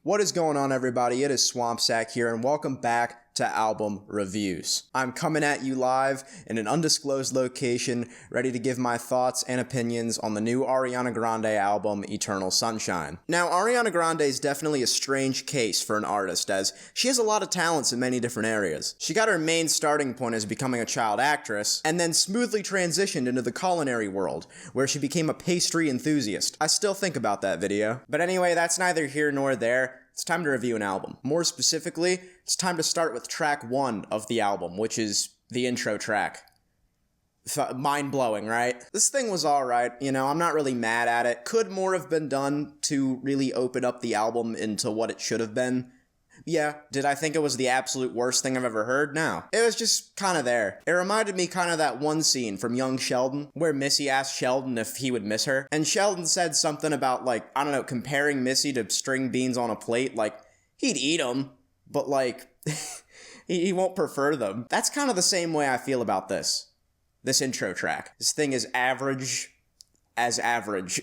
What is going on, everybody? It is Swamp Sack here, and welcome back to Album Reviews. I'm coming at you live in an undisclosed location, ready to give my thoughts and opinions on the new Ariana Grande album, Eternal Sunshine. Now, Ariana Grande is definitely a strange case for an artist, as she has a lot of talents in many different areas. She got her main starting point as becoming a child actress, and then smoothly transitioned into the culinary world, where she became a pastry enthusiast. I still think about that video. But anyway, that's neither here nor there. It's time to review an album. More specifically, it's time to start with track 1 of the album, which is the intro track. Mind-blowing, right? This thing was alright, I'm not really mad at it. Could more have been done to really open up the album into what it should have been? Yeah. Did I think it was the absolute worst thing I've ever heard? No. It was just kind of there. It reminded me kind of that one scene from Young Sheldon, where Missy asked Sheldon if he would miss her, and Sheldon said something about, comparing Missy to string beans on a plate, he'd eat them, but, he won't prefer them. That's kind of the same way I feel about this intro track. This thing is average as average.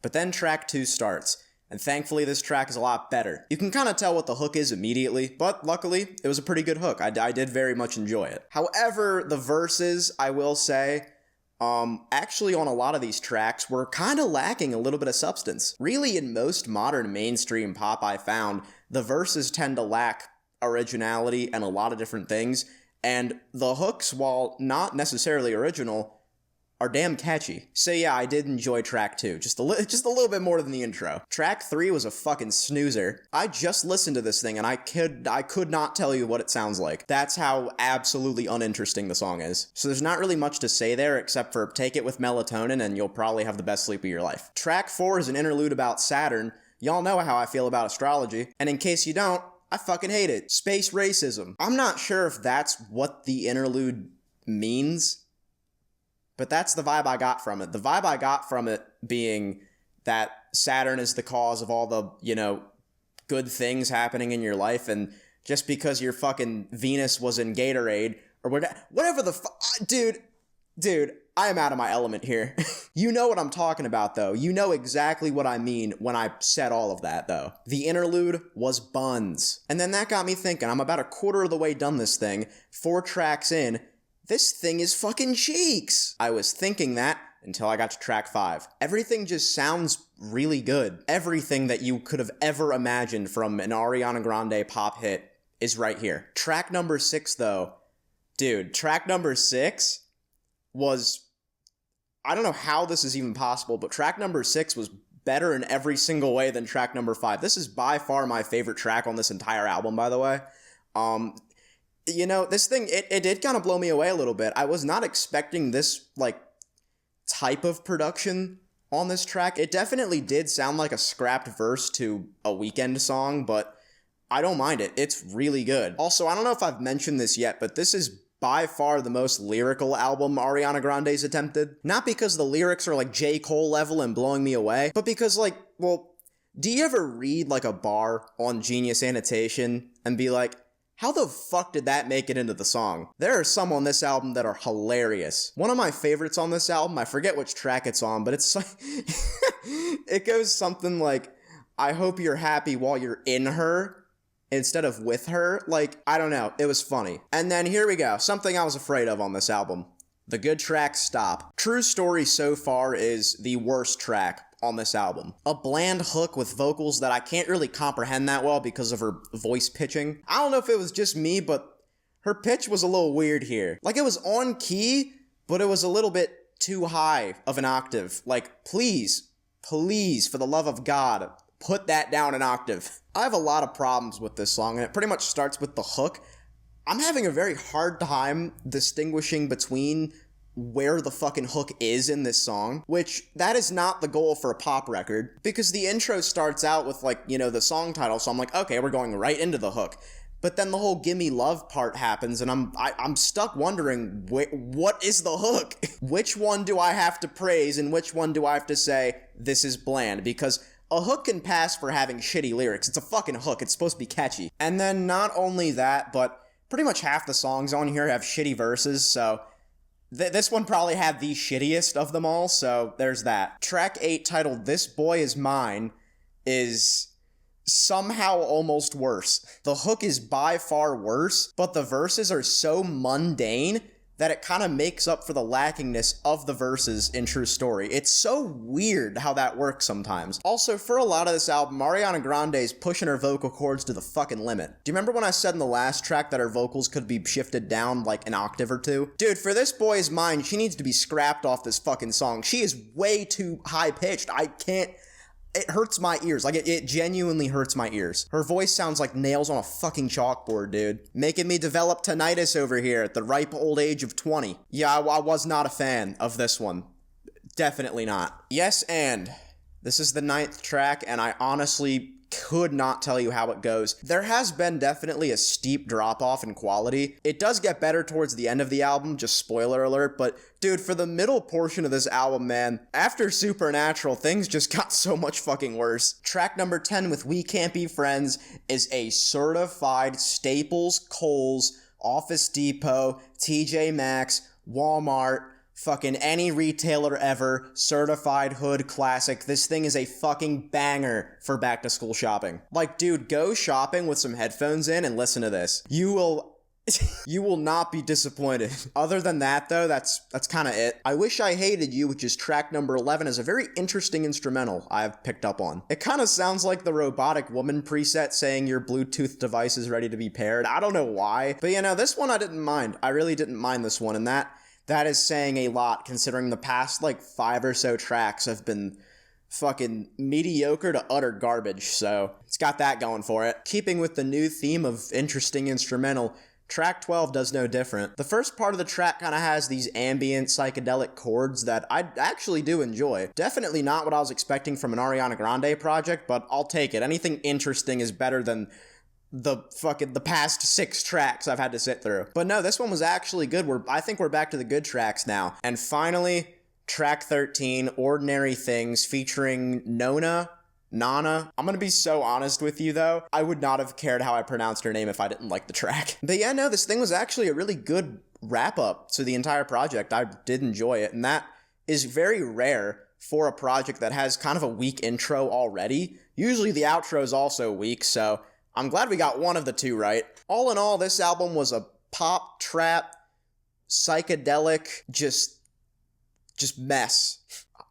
But then track 2 starts. And thankfully, this track is a lot better. You can kind of tell what the hook is immediately, but luckily, it was a pretty good hook. I did very much enjoy it. However, the verses, I will say, actually on a lot of these tracks were kind of lacking a little bit of substance. Really, in most modern mainstream pop I found, the verses tend to lack originality and a lot of different things, and the hooks, while not necessarily original, are damn catchy. So yeah, I did enjoy track 2, just a little bit more than the intro. Track 3 was a fucking snoozer. I just listened to this thing and I could not tell you what it sounds like. That's how absolutely uninteresting the song is. So there's not really much to say there except for take it with melatonin and you'll probably have the best sleep of your life. Track 4 is an interlude about Saturn. Y'all know how I feel about astrology. And in case you don't, I fucking hate it. Space racism. I'm not sure if that's what the interlude means, but that's the vibe I got from it. The vibe I got from it being that Saturn is the cause of all the, good things happening in your life, and just because your fucking Venus was in Gatorade, or whatever the Dude, I am out of my element here. You know what I'm talking about, though. You know exactly what I mean when I said all of that, though. The interlude was buns. And then that got me thinking, I'm about a quarter of the way done this thing, 4 tracks in. This thing is fucking cheeks! I was thinking that until I got to track 5. Everything just sounds really good. Everything that you could have ever imagined from an Ariana Grande pop hit is right here. Track number 6, though. Dude, track number 6 was... I don't know how this is even possible, but track number 6 was better in every single way than track number 5. This is by far my favorite track on this entire album, by the way. This thing, it did kind of blow me away a little bit. I was not expecting this, type of production on this track. It definitely did sound like a scrapped verse to a Weeknd song, but I don't mind it. It's really good. Also, I don't know if I've mentioned this yet, but this is by far the most lyrical album Ariana Grande's attempted. Not because the lyrics are, J. Cole level and blowing me away, but because, do you ever read, a bar on Genius Annotation and be like, how the fuck did that make it into the song? There are some on this album that are hilarious. One of my favorites on this album, I forget which track it's on, but it's it goes something like, I hope you're happy while you're in her instead of with her. I don't know. It was funny. And then here we go. Something I was afraid of on this album. The good track, Stop. True Story so far is the worst track on this album. A bland hook with vocals that I can't really comprehend that well because of her voice pitching. I don't know if it was just me, but her pitch was a little weird here. It was on key, but it was a little bit too high of an octave. Please, for the love of God, put that down an octave. I have a lot of problems with this song, and it pretty much starts with the hook. I'm having a very hard time distinguishing between where the fucking hook is in this song, which that is not the goal for a pop record, because the intro starts out with the song title, so I'm like, okay, we're going right into the hook. But then the whole gimme love part happens, and I'm stuck wondering, what is the hook? Which one do I have to praise, and which one do I have to say, this is bland? Because a hook can pass for having shitty lyrics. It's a fucking hook. It's supposed to be catchy. And then not only that, but pretty much half the songs on here have shitty verses, so this one probably had the shittiest of them all, so there's that. Track 8, titled This Boy Is Mine, is somehow almost worse. The hook is by far worse, but the verses are so mundane that it kind of makes up for the lackingness of the verses in True Story. It's so weird how that works sometimes. Also, for a lot of this album, Ariana Grande is pushing her vocal cords to the fucking limit. Do you remember when I said in the last track that her vocals could be shifted down like an octave or two? Dude, for this boy's mind, she needs to be scrapped off this fucking song. She is way too high-pitched. It hurts my ears. Like, it genuinely hurts my ears. Her voice sounds like nails on a fucking chalkboard, dude. Making me develop tinnitus over here at the ripe old age of 20. Yeah, I was not a fan of this one. Definitely not. Yes, and this is the 9th track, and I honestly could not tell you how it goes. There has been definitely a steep drop-off in quality. It does get better towards the end of the album, just spoiler alert, but dude, for the middle portion of this album, man, after Supernatural, things just got so much fucking worse. Track number 10 with We Can't Be Friends is a certified Staples, Kohl's, Office Depot, TJ Maxx, Walmart, fucking any retailer ever, certified hood classic. This thing is a fucking banger for back to school shopping. Like, dude, go shopping with some headphones in and listen to this. You will not be disappointed. Other than that, though, that's kind of it. I Wish I Hated You, which is track number 11, is a very interesting instrumental I've picked up on. It kind of sounds like the Robotic Woman preset saying your Bluetooth device is ready to be paired. I don't know why, but this one I didn't mind. I really didn't mind this one, and that is saying a lot, considering the past, 5 or so tracks have been fucking mediocre to utter garbage, so it's got that going for it. Keeping with the new theme of interesting instrumental, track 12 does no different. The first part of the track kind of has these ambient psychedelic chords that I actually do enjoy. Definitely not what I was expecting from an Ariana Grande project, but I'll take it. Anything interesting is better than the past 6 tracks I've had to sit through. But no, this one was actually good. I think we're back to the good tracks now. And finally, track 13, Ordinary Things, featuring Nana. I'm gonna be so honest with you, though. I would not have cared how I pronounced her name if I didn't like the track. But yeah, no, this thing was actually a really good wrap-up to the entire project. I did enjoy it, and that is very rare for a project that has kind of a weak intro already. Usually the outro is also weak, so I'm glad we got one of the two right. All in all, this album was a pop, trap, psychedelic, just mess.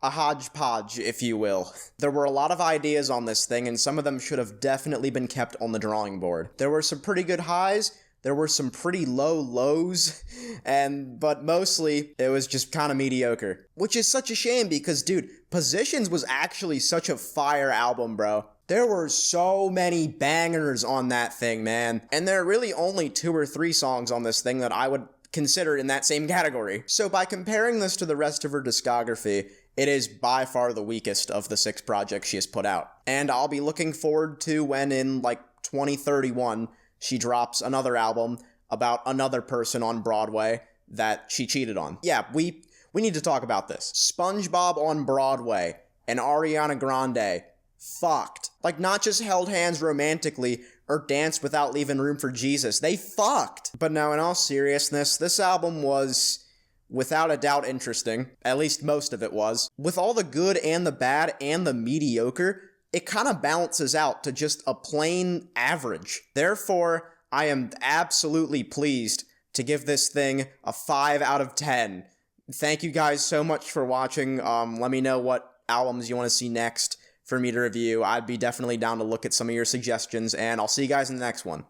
A hodgepodge, if you will. There were a lot of ideas on this thing, and some of them should have definitely been kept on the drawing board. There were some pretty good highs, there were some pretty low lows, but mostly it was just kind of mediocre. Which is such a shame because, dude, Positions was actually such a fire album, bro. There were so many bangers on that thing, man. And there are really only 2 or 3 songs on this thing that I would consider in that same category. So by comparing this to the rest of her discography, it is by far the weakest of the 6 projects she has put out. And I'll be looking forward to when in 2031 she drops another album about another person on Broadway that she cheated on. Yeah, we need to talk about this. SpongeBob on Broadway and Ariana Grande fucked. Not just held hands romantically or danced without leaving room for Jesus. They fucked. But now, in all seriousness, this album was without a doubt interesting. At least most of it was. With all the good and the bad and the mediocre, it kind of balances out to just a plain average. Therefore, I am absolutely pleased to give this thing a 5 out of 10. Thank you guys so much for watching. Let me know what albums you want to see next for me to review. I'd be definitely down to look at some of your suggestions, and I'll see you guys in the next one.